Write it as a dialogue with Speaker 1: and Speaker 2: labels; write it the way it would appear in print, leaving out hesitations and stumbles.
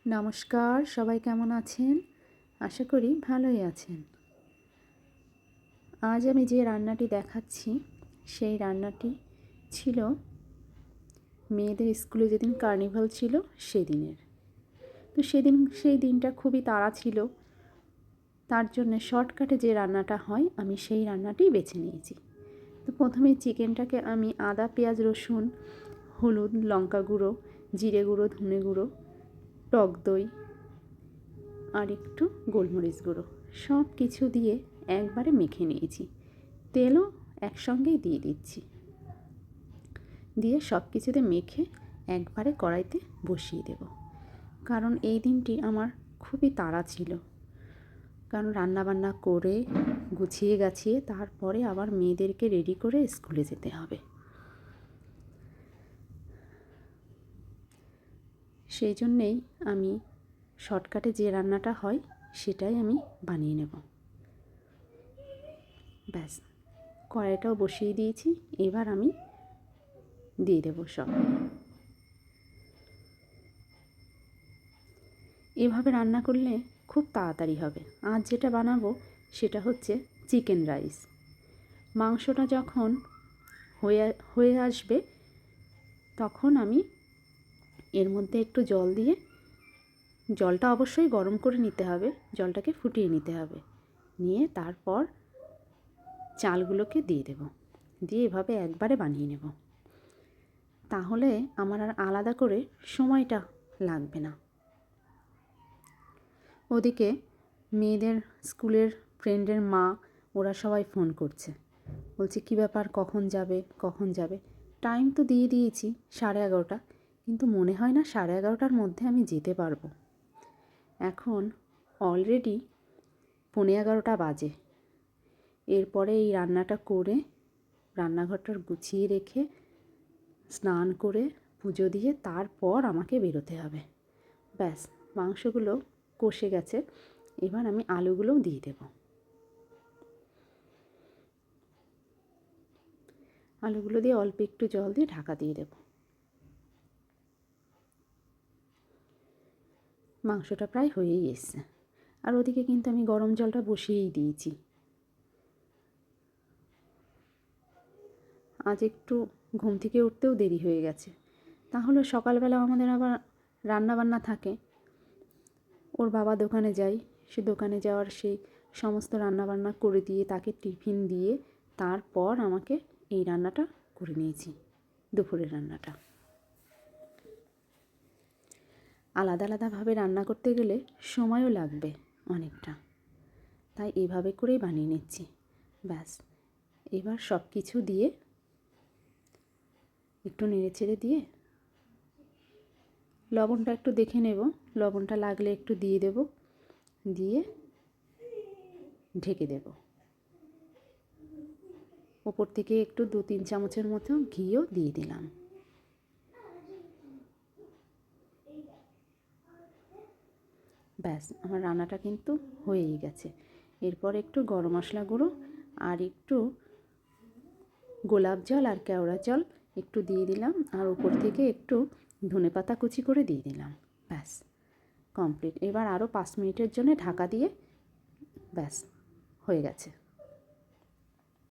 Speaker 1: নমস্কার, সবাই কেমন আছেন? আশা করি ভালোই আছেন। আজ আমি যে রান্নাটি দেখাচ্ছি সেই রান্নাটি ছিল মেয়েদের স্কুলে যেদিন কার্নিভাল ছিল সেদিনের। তো সেই দিনটা খুবই তাড়া ছিল, তার জন্যে শর্টকাটে যে রান্নাটা হয় আমি সেই রান্নাটি বেছে নিয়েছি। তো প্রথমে চিকেনটাকে আমি আদা, পেঁয়াজ, রসুন, হলুদ, লঙ্কা গুঁড়ো, জিরে গুঁড়ো, ধনে গুঁড়ো, টক দই আর একটু গোলমরিচ গুঁড়ো সব কিছু দিয়ে একবারে মেখে নিয়েছি। তেলও একসঙ্গেই দিয়ে দিচ্ছি, দিয়ে সব কিছুতে মেখে একবারে কড়াইতে বসিয়ে দেব। কারণ এই দিনটি আমার খুবই তাড়া ছিল, কারণ রান্নাবান্না করে গুছিয়ে গাছিয়ে তারপরে আবার মেয়েদেরকে রেডি করে স্কুলে যেতে হবে। সেই জন্যেই আমি শর্টকাটে যে রান্নাটা হয় সেটাই আমি বানিয়ে নেব। ব্যাস, কড়াইটাও বসিয়ে দিয়েছি, এবার আমি দিয়ে দেবো সব। এভাবে রান্না করলে খুব তাড়াতাড়ি হবে। আজ যেটা বানাবো সেটা হচ্ছে চিকেন রাইস। মাংসটা যখন হয়ে আসবে তখন আমি এর মধ্যে একটু জল দিয়ে, জলটা অবশ্যই গরম করে নিতে হবে, জলটাকে ফুটিয়ে নিতে হবে, নিয়ে তারপর চালগুলোকে দিয়ে দেব, দিয়ে এভাবে একবারে বানিয়ে নেব। তাহলে আমার আর আলাদা করে সময়টা লাগবে না। ওদিকে মেয়েদের স্কুলের ফ্রেন্ডের মা ওরা সবাই ফোন করছে, বলছে কী ব্যাপার, কখন যাবে। টাইম তো দিয়ে দিয়েছি 11:30, কিন্তু মনে হয় না 11:30টার মধ্যে আমি যেতে পারবো। এখন অলরেডি 11:15 বাজে। এরপরে এই রান্নাটা করে রান্নাঘরটা গুছিয়ে রেখে স্নান করে পুজো দিয়ে তারপর আমাকে বেরোতে হবে। ব্যাস, মাংসগুলো কষে গেছে, এবার আমি আলুগুলোও দিয়ে দেব। আলুগুলো দিয়ে অল্প একটু জল দিয়ে ঢাকা দিয়ে দেব। মাংসটা প্রায় হয়েই এসছে, আর ওদিকে কিন্তু আমি গরম জলটা বসিয়েই দিয়েছি। আজ একটু ঘুম থেকে উঠতেও দেরি হয়ে গেছে, তাহলে সকালবেলা আমাদের আবার রান্নাবান্না থাকে। ওর বাবা দোকানে যায়, সে দোকানে যাওয়ার সেই সমস্ত রান্নাবান্না করে দিয়ে তাকে টিফিন দিয়ে তারপর আমাকে এই রান্নাটা করে নিয়েছি, দুপুরের রান্নাটা। আলাদা আলাদাভাবে রান্না করতে গেলে সময়ও লাগবে অনেকটা, তাই এভাবে করেই বানিয়ে নিচ্ছি। ব্যাস, এবার সব কিছু দিয়ে একটু নেড়ে চেড়ে দিয়ে লবণটা একটু দেখে নেব, লবণটা লাগলে একটু দিয়ে দেব, দিয়ে ঢেকে দেব। ওপর থেকে একটু 2-3 চামচের মতো ঘিও দিয়ে দিলাম। ব্যাস, আমার রান্নাটা কিন্তু হয়েই গেছে। এরপর একটু গরম মশলা গুঁড়ো আর একটু গোলাপ জল আর কেওড়া জল একটু দিয়ে দিলাম, আর উপর থেকে একটু ধনেপাতা কুচি করে দিয়ে দিলাম। ব্যাস, কমপ্লিট। এবার আরও 5 মিনিটের জন্য ঢাকা দিয়ে ব্যাস হয়ে গেছে।